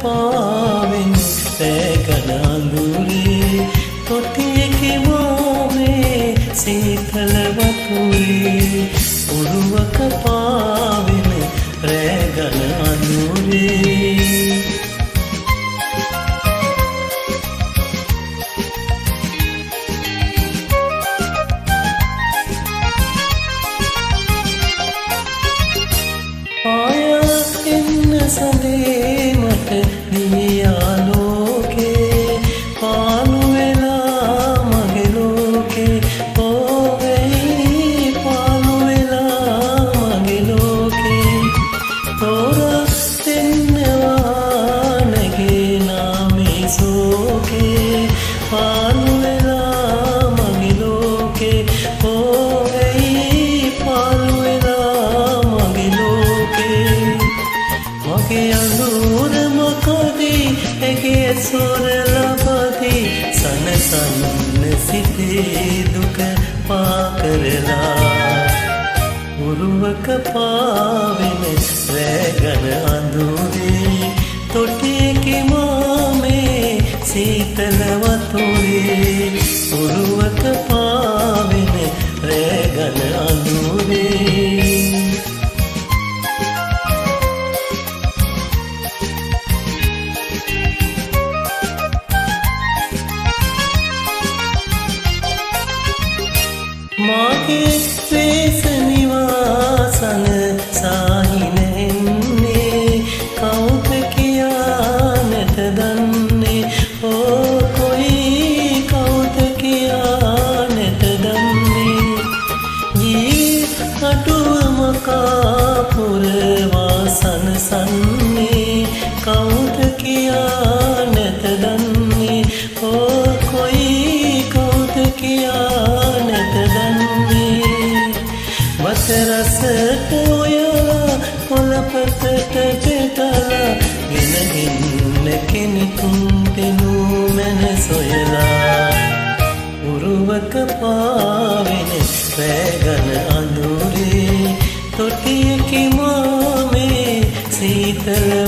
පාවෙන රැගන අඳුරේ තොටියකි මාමේ සීතල වතුරේ උරුවක පාවෙන රැගන අඳුරේ සඳේ මට නියා ලෝකේ පාළු වෙලා මගේ ලෝකේ ඕවෙයි පාළු වෙලා මගේ ලෝකේ තෝරා දෙන්නවා නැගේ නාමේ සෝකේ පාළු වෙලා මගේ ලෝකේ ඕවෙයි පාළු වෙලා මගේ ලෝකේ මගේ අඳුර මොකදී ඇගේ සොර ලබදී සනසන්න සිතේ දුක පා කරලා උරුවක පාවෙන රැගන අඳුරේ තොටියකි මාමේ සීතල වතුරේ උරුවක පාවෙන රැගන අඳුරේ මාගේ ශ්‍රේෂ නිවාසන සාහිනෙන්නේ කවුද කියා නැත දන්නේ ඕ කොයි කවුද කියා නැත දන්නේ ජී අටුවම කාපුර වාසන සන්නේ කවුද කියා නැත දන්නේ ඕ කොයි කවුද කියා නැත දන්නේ වසරසට ඔයලා කොළපතට පෙටලා ගෙනගින්න කෙනෙකුන් පෙනුමැන සොයලා උරුවක පාවෙන රැගන අඳුරේ තොටියකි මාමේ සීතල